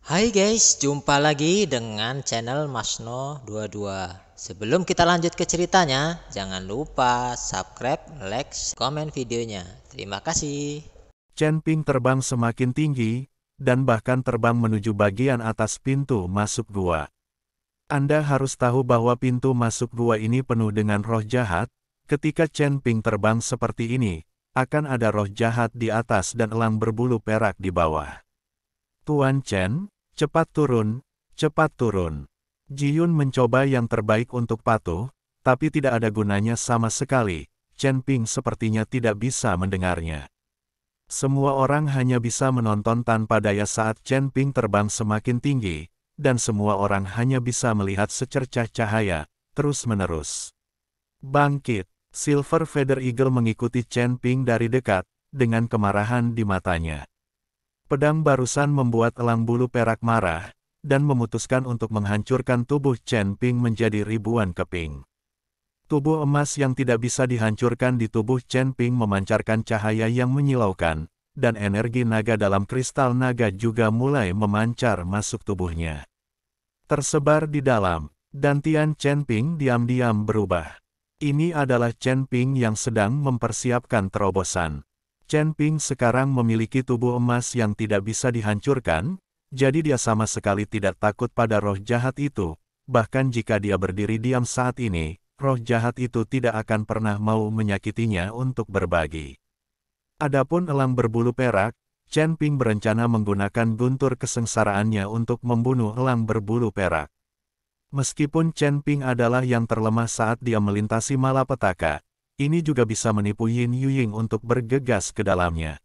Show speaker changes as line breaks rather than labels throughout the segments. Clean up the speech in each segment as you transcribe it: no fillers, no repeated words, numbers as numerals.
Hai guys, jumpa lagi dengan channel Masno22. Sebelum kita lanjut ke ceritanya, jangan lupa subscribe, like, komen videonya. Terima kasih.
Chen Ping terbang semakin tinggi, dan bahkan terbang menuju bagian atas pintu masuk gua. Anda harus tahu bahwa pintu masuk gua ini penuh dengan roh jahat. Ketika Chen Ping terbang seperti ini, akan ada roh jahat di atas dan elang berbulu perak di bawah. Tuan Chen, cepat turun, cepat turun. Ji Yun mencoba yang terbaik untuk patuh, tapi tidak ada gunanya sama sekali. Chen Ping sepertinya tidak bisa mendengarnya. Semua orang hanya bisa menonton tanpa daya saat Chen Ping terbang semakin tinggi, dan semua orang hanya bisa melihat secercah cahaya, terus-menerus. Bangkit, Silver Feather Eagle mengikuti Chen Ping dari dekat, dengan kemarahan di matanya. Pedang barusan membuat elang bulu perak marah, dan memutuskan untuk menghancurkan tubuh Chen Ping menjadi ribuan keping. Tubuh emas yang tidak bisa dihancurkan di tubuh Chen Ping memancarkan cahaya yang menyilaukan, dan energi naga dalam kristal naga juga mulai memancar masuk tubuhnya. Tersebar di dalam, dantian Chen Ping diam-diam berubah. Ini adalah Chen Ping yang sedang mempersiapkan terobosan. Chen Ping sekarang memiliki tubuh emas yang tidak bisa dihancurkan, jadi dia sama sekali tidak takut pada roh jahat itu, bahkan jika dia berdiri diam saat ini, roh jahat itu tidak akan pernah mau menyakitinya untuk berbagi. Adapun elang berbulu perak, Chen Ping berencana menggunakan guntur kesengsaraannya untuk membunuh elang berbulu perak. Meskipun Chen Ping adalah yang terlemah saat dia melintasi malapetaka, ini juga bisa menipu Yin Yuying untuk bergegas ke dalamnya.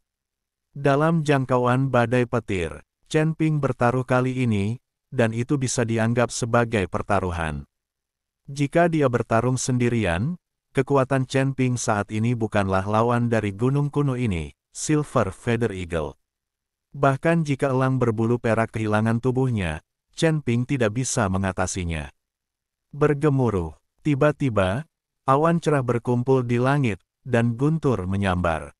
Dalam jangkauan badai petir, Chen Ping bertaruh kali ini, dan itu bisa dianggap sebagai pertaruhan. Jika dia bertarung sendirian, kekuatan Chen Ping saat ini bukanlah lawan dari gunung kuno ini, Silver Feather Eagle. Bahkan jika elang berbulu perak kehilangan tubuhnya, Chen Ping tidak bisa mengatasinya. Bergemuruh, tiba-tiba, awan cerah berkumpul di langit, dan guntur menyambar.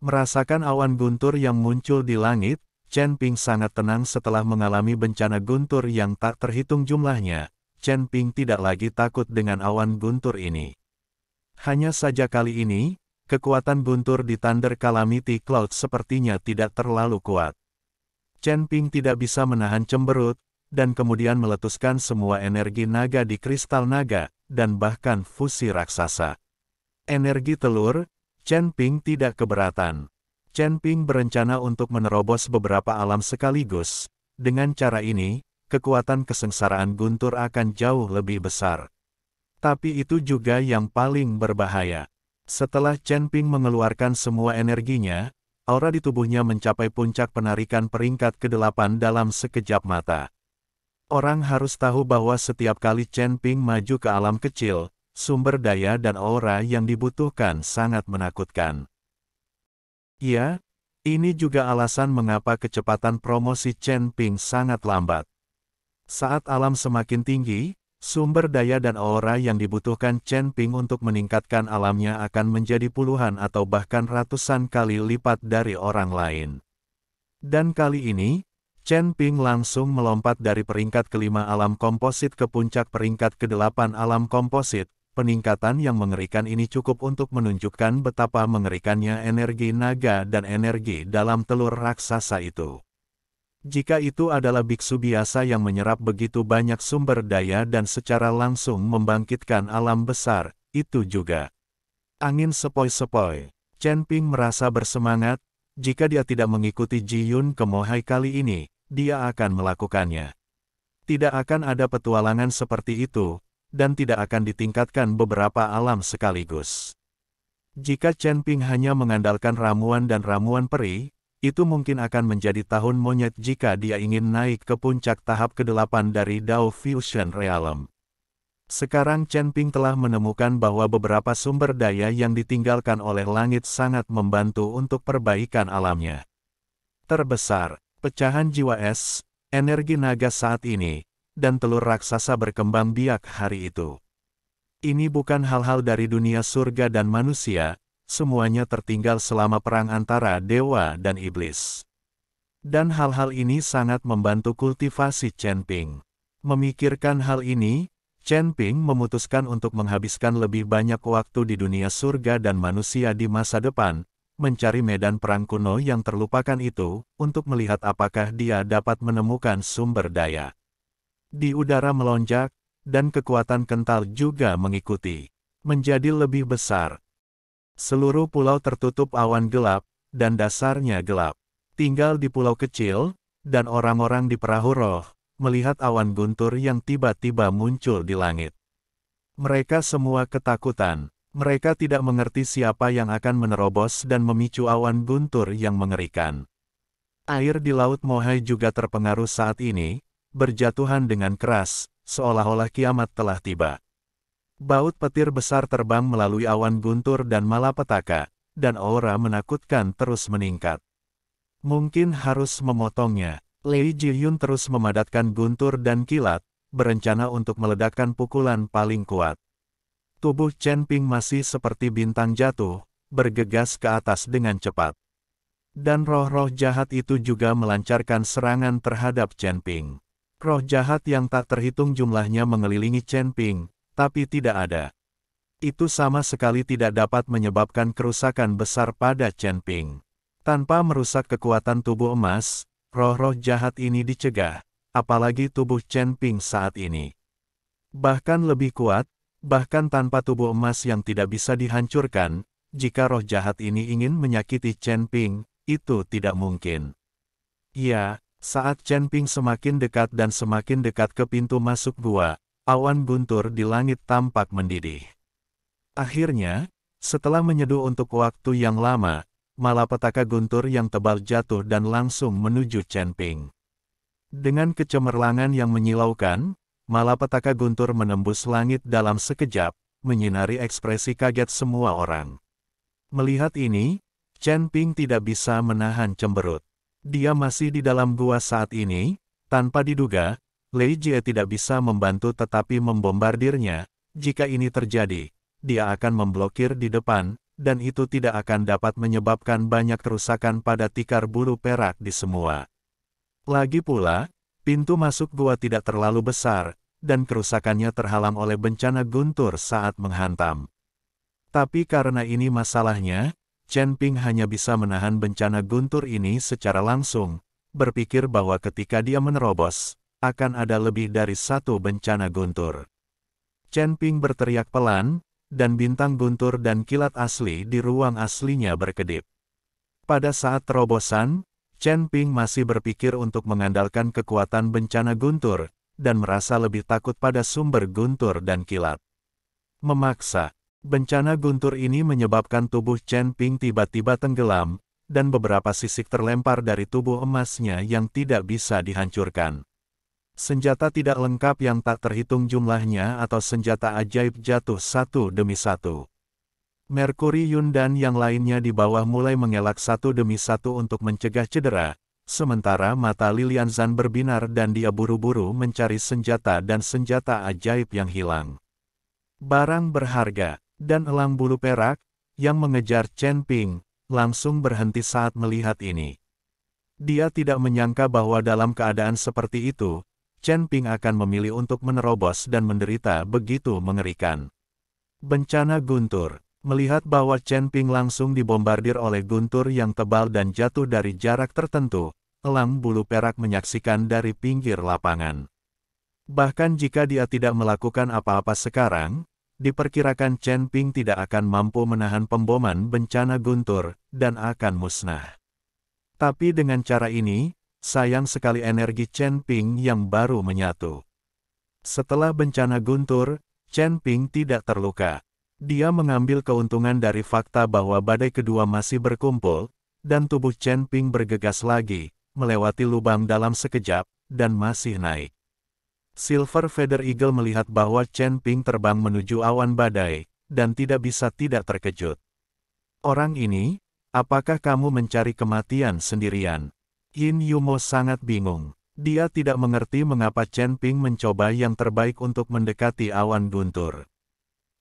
Merasakan awan guntur yang muncul di langit, Chen Ping sangat tenang setelah mengalami bencana guntur yang tak terhitung jumlahnya. Chen Ping tidak lagi takut dengan awan guntur ini. Hanya saja kali ini, kekuatan guntur di Thunder Calamity Cloud sepertinya tidak terlalu kuat. Chen Ping tidak bisa menahan cemberut, dan kemudian meletuskan semua energi naga di kristal naga, dan bahkan fusi raksasa. Energi telur, Chen Ping tidak keberatan. Chen Ping berencana untuk menerobos beberapa alam sekaligus. Dengan cara ini, kekuatan kesengsaraan guntur akan jauh lebih besar. Tapi itu juga yang paling berbahaya. Setelah Chen Ping mengeluarkan semua energinya, aura di tubuhnya mencapai puncak penarikan peringkat ke-8 dalam sekejap mata. Orang harus tahu bahwa setiap kali Chen Ping maju ke alam kecil, sumber daya dan aura yang dibutuhkan sangat menakutkan. Ya, ini juga alasan mengapa kecepatan promosi Chen Ping sangat lambat. Saat alam semakin tinggi, sumber daya dan aura yang dibutuhkan Chen Ping untuk meningkatkan alamnya akan menjadi puluhan atau bahkan ratusan kali lipat dari orang lain. Dan kali ini, Chen Ping langsung melompat dari peringkat ke-5 alam komposit ke puncak peringkat ke-8 alam komposit. Peningkatan yang mengerikan ini cukup untuk menunjukkan betapa mengerikannya energi naga dan energi dalam telur raksasa itu. Jika itu adalah biksu biasa yang menyerap begitu banyak sumber daya dan secara langsung membangkitkan alam besar, itu juga angin sepoi-sepoi. Chen Ping merasa bersemangat, jika dia tidak mengikuti Ji Yun ke Mohai kali ini, dia akan melakukannya. Tidak akan ada petualangan seperti itu, dan tidak akan ditingkatkan beberapa alam sekaligus. Jika Chen Ping hanya mengandalkan ramuan dan ramuan peri, itu mungkin akan menjadi tahun monyet jika dia ingin naik ke puncak tahap ke-8 dari Dao Fusion Realm. Sekarang Chen Ping telah menemukan bahwa beberapa sumber daya yang ditinggalkan oleh langit sangat membantu untuk perbaikan alamnya. Terbesar, pecahan jiwa es, energi naga saat ini, dan telur raksasa berkembang biak hari itu. Ini bukan hal-hal dari dunia surga dan manusia, semuanya tertinggal selama perang antara dewa dan iblis. Dan hal-hal ini sangat membantu kultivasi Chen Ping. Memikirkan hal ini, Chen Ping memutuskan untuk menghabiskan lebih banyak waktu di dunia surga dan manusia di masa depan, mencari medan perang kuno yang terlupakan itu, untuk melihat apakah dia dapat menemukan sumber daya. Di udara melonjak, dan kekuatan kental juga mengikuti. Menjadi lebih besar. Seluruh pulau tertutup awan gelap, dan dasarnya gelap. Tinggal di pulau kecil, dan orang-orang di perahu roh, melihat awan guntur yang tiba-tiba muncul di langit. Mereka semua ketakutan. Mereka tidak mengerti siapa yang akan menerobos dan memicu awan guntur yang mengerikan. Air di Laut Mohai juga terpengaruh saat ini, berjatuhan dengan keras, seolah-olah kiamat telah tiba. Baut petir besar terbang melalui awan guntur dan malapetaka, dan aura menakutkan terus meningkat. Mungkin harus memotongnya. Lei Ji-yun terus memadatkan guntur dan kilat, berencana untuk meledakkan pukulan paling kuat. Tubuh Chen Ping masih seperti bintang jatuh, bergegas ke atas dengan cepat. Dan roh-roh jahat itu juga melancarkan serangan terhadap Chen Ping. Roh jahat yang tak terhitung jumlahnya mengelilingi Chen Ping, tapi tidak ada. Itu sama sekali tidak dapat menyebabkan kerusakan besar pada Chen Ping. Tanpa merusak kekuatan tubuh emas, roh-roh jahat ini dicegah, apalagi tubuh Chen Ping saat ini. Bahkan lebih kuat, bahkan tanpa tubuh emas yang tidak bisa dihancurkan, jika roh jahat ini ingin menyakiti Chen Ping, itu tidak mungkin. Ya, saat Chen Ping semakin dekat dan semakin dekat ke pintu masuk gua, awan guntur di langit tampak mendidih. Akhirnya, setelah menyeduh untuk waktu yang lama, malapetaka guntur yang tebal jatuh dan langsung menuju Chen Ping. Dengan kecemerlangan yang menyilaukan, malapetaka guntur menembus langit dalam sekejap, menyinari ekspresi kaget semua orang. Melihat ini, Chen Ping tidak bisa menahan cemberut. Dia masih di dalam gua saat ini, tanpa diduga, Lei Jie tidak bisa membantu tetapi membombardirnya. Jika ini terjadi, dia akan memblokir di depan, dan itu tidak akan dapat menyebabkan banyak kerusakan pada tikar bulu perak di semua. Lagi pula, pintu masuk gua tidak terlalu besar, dan kerusakannya terhalang oleh bencana guntur saat menghantam. Tapi karena ini masalahnya, Chen Ping hanya bisa menahan bencana guntur ini secara langsung, berpikir bahwa ketika dia menerobos, akan ada lebih dari satu bencana guntur. Chen Ping berteriak pelan, dan bintang guntur dan kilat asli di ruang aslinya berkedip. Pada saat terobosan, Chen Ping masih berpikir untuk mengandalkan kekuatan bencana guntur, dan merasa lebih takut pada sumber guntur dan kilat. Memaksa, bencana guntur ini menyebabkan tubuh Chen Ping tiba-tiba tenggelam, dan beberapa sisik terlempar dari tubuh emasnya yang tidak bisa dihancurkan. Senjata tidak lengkap yang tak terhitung jumlahnya atau senjata ajaib jatuh satu demi satu. Mercury Yun dan yang lainnya di bawah mulai mengelak satu demi satu untuk mencegah cedera, sementara mata Lilian Zhan berbinar dan dia buru-buru mencari senjata dan senjata ajaib yang hilang. Barang berharga, dan elang bulu perak, yang mengejar Chen Ping, langsung berhenti saat melihat ini. Dia tidak menyangka bahwa dalam keadaan seperti itu, Chen Ping akan memilih untuk menerobos dan menderita begitu mengerikan. Bencana guntur. Melihat bahwa Chen Ping langsung dibombardir oleh guntur yang tebal dan jatuh dari jarak tertentu, elang bulu perak menyaksikan dari pinggir lapangan. Bahkan jika dia tidak melakukan apa-apa sekarang, diperkirakan Chen Ping tidak akan mampu menahan pemboman bencana guntur, dan akan musnah. Tapi dengan cara ini, sayang sekali energi Chen Ping yang baru menyatu. Setelah bencana guntur, Chen Ping tidak terluka. Dia mengambil keuntungan dari fakta bahwa badai kedua masih berkumpul, dan tubuh Chen Ping bergegas lagi, melewati lubang dalam sekejap, dan masih naik. Silver Feather Eagle melihat bahwa Chen Ping terbang menuju awan badai, dan tidak bisa tidak terkejut. Orang ini, apakah kamu mencari kematian sendirian? Yin Yumo sangat bingung. Dia tidak mengerti mengapa Chen Ping mencoba yang terbaik untuk mendekati awan guntur.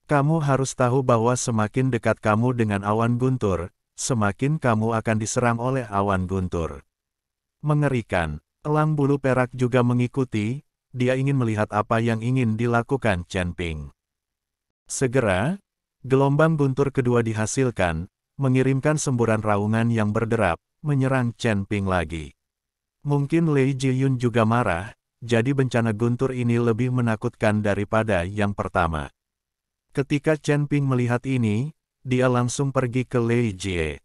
Kamu harus tahu bahwa semakin dekat kamu dengan awan guntur, semakin kamu akan diserang oleh awan guntur. Mengerikan. Elang bulu perak juga mengikuti, dia ingin melihat apa yang ingin dilakukan Chen Ping. Segera, gelombang guntur kedua dihasilkan, mengirimkan semburan raungan yang berderap, menyerang Chen Ping lagi. Mungkin Lei Jiyun juga marah, jadi bencana guntur ini lebih menakutkan daripada yang pertama. Ketika Chen Ping melihat ini, dia langsung pergi ke Lei Jie.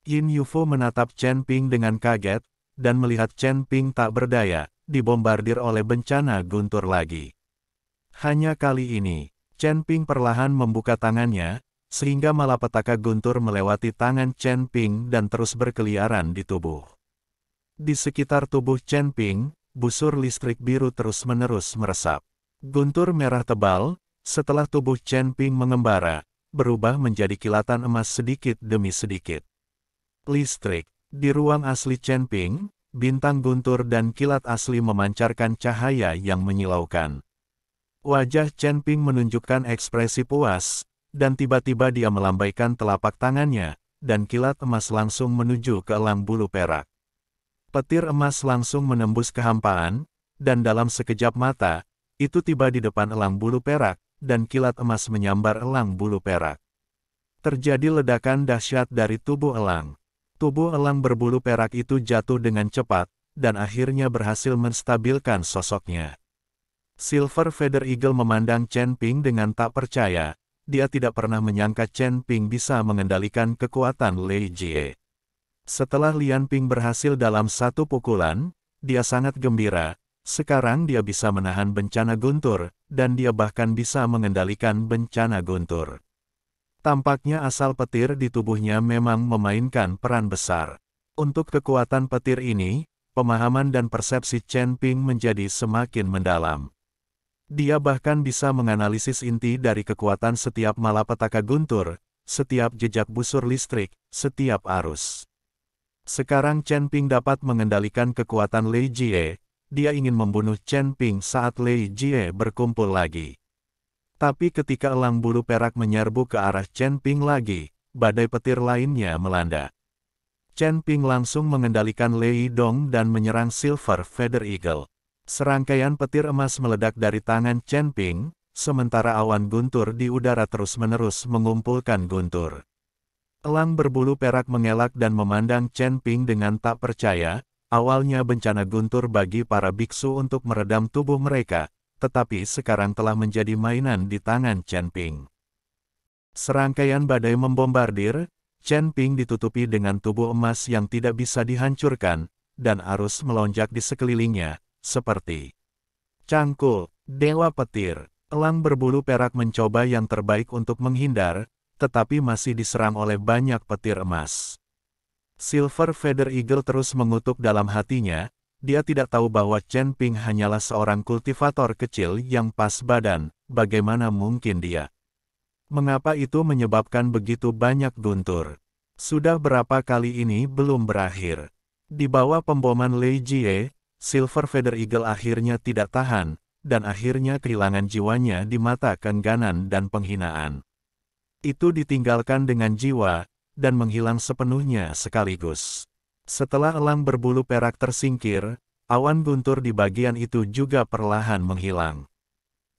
Yin Yufo menatap Chen Ping dengan kaget, dan melihat Chen Ping tak berdaya, dibombardir oleh bencana guntur lagi. Hanya kali ini, Chen Ping perlahan membuka tangannya, sehingga malapetaka guntur melewati tangan Chen Ping dan terus berkeliaran di tubuh. Di sekitar tubuh Chen Ping, busur listrik biru terus-menerus meresap. Guntur merah tebal, setelah tubuh Chen Ping mengembara, berubah menjadi kilatan emas sedikit demi sedikit. Listrik. Di ruang asli Chen Ping, bintang guntur dan kilat asli memancarkan cahaya yang menyilaukan. Wajah Chen Ping menunjukkan ekspresi puas, dan tiba-tiba dia melambaikan telapak tangannya, dan kilat emas langsung menuju ke elang bulu perak. Petir emas langsung menembus kehampaan, dan dalam sekejap mata, itu tiba di depan elang bulu perak, dan kilat emas menyambar elang bulu perak. Terjadi ledakan dahsyat dari tubuh elang. Tubuh elang berbulu perak itu jatuh dengan cepat, dan akhirnya berhasil menstabilkan sosoknya. Silver Feather Eagle memandang Chen Ping dengan tak percaya, dia tidak pernah menyangka Chen Ping bisa mengendalikan kekuatan Lei Jie. Setelah Lian Ping berhasil dalam satu pukulan, dia sangat gembira, sekarang dia bisa menahan bencana guntur, dan dia bahkan bisa mengendalikan bencana guntur. Tampaknya asal petir di tubuhnya memang memainkan peran besar. Untuk kekuatan petir ini, pemahaman dan persepsi Chen Ping menjadi semakin mendalam. Dia bahkan bisa menganalisis inti dari kekuatan setiap malapetaka guntur, setiap jejak busur listrik, setiap arus. Sekarang Chen Ping dapat mengendalikan kekuatan Lei Jie, dia ingin membunuh Chen Ping saat Lei Jie berkumpul lagi. Tapi ketika elang bulu perak menyerbu ke arah Chen Ping lagi, badai petir lainnya melanda. Chen Ping langsung mengendalikan Lei Dong dan menyerang Silver Feather Eagle. Serangkaian petir emas meledak dari tangan Chen Ping, sementara awan guntur di udara terus-menerus mengumpulkan guntur. Elang berbulu perak mengelak dan memandang Chen Ping dengan tak percaya, awalnya bencana guntur bagi para biksu untuk meredam tubuh mereka, tetapi sekarang telah menjadi mainan di tangan Chen Ping. Serangkaian badai membombardir, Chen Ping ditutupi dengan tubuh emas yang tidak bisa dihancurkan, dan arus melonjak di sekelilingnya, seperti cangkul, dewa petir. Elang berbulu perak mencoba yang terbaik untuk menghindar, tetapi masih diserang oleh banyak petir emas. Silver Feather Eagle terus mengutuk dalam hatinya, dia tidak tahu bahwa Chen Ping hanyalah seorang kultivator kecil yang pas badan, bagaimana mungkin dia? Mengapa itu menyebabkan begitu banyak guntur? Sudah berapa kali ini belum berakhir? Di bawah pemboman Lei Jie, Silver Feather Eagle akhirnya tidak tahan, dan akhirnya kehilangan jiwanya di mata keengganan dan penghinaan. Itu ditinggalkan dengan jiwa, dan menghilang sepenuhnya sekaligus. Setelah elang berbulu perak tersingkir, awan guntur di bagian itu juga perlahan menghilang.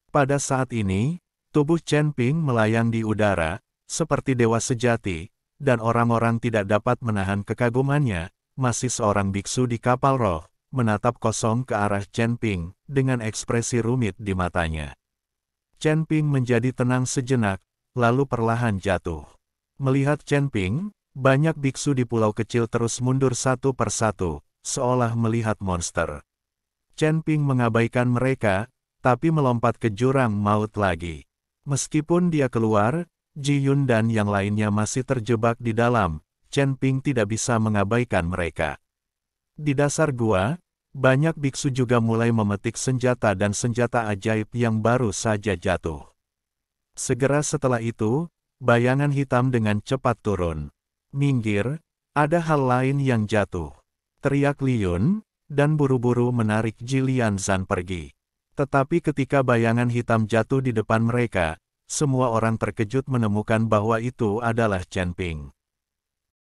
Pada saat ini, tubuh Chen Ping melayang di udara, seperti dewa sejati, dan orang-orang tidak dapat menahan kekagumannya, masih seorang biksu di kapal roh, menatap kosong ke arah Chen Ping, dengan ekspresi rumit di matanya. Chen Ping menjadi tenang sejenak, lalu perlahan jatuh. Melihat Chen Ping, banyak biksu di pulau kecil terus mundur satu persatu, seolah melihat monster. Chen Ping mengabaikan mereka, tapi melompat ke jurang maut lagi. Meskipun dia keluar, Ji Yun dan yang lainnya masih terjebak di dalam, Chen Ping tidak bisa mengabaikan mereka. Di dasar gua, banyak biksu juga mulai memetik senjata dan senjata ajaib yang baru saja jatuh. Segera setelah itu, bayangan hitam dengan cepat turun. Minggir, ada hal lain yang jatuh. Teriak Li Yun, dan buru-buru menarik Ji Lianzan pergi. Tetapi ketika bayangan hitam jatuh di depan mereka, semua orang terkejut menemukan bahwa itu adalah Chen Ping.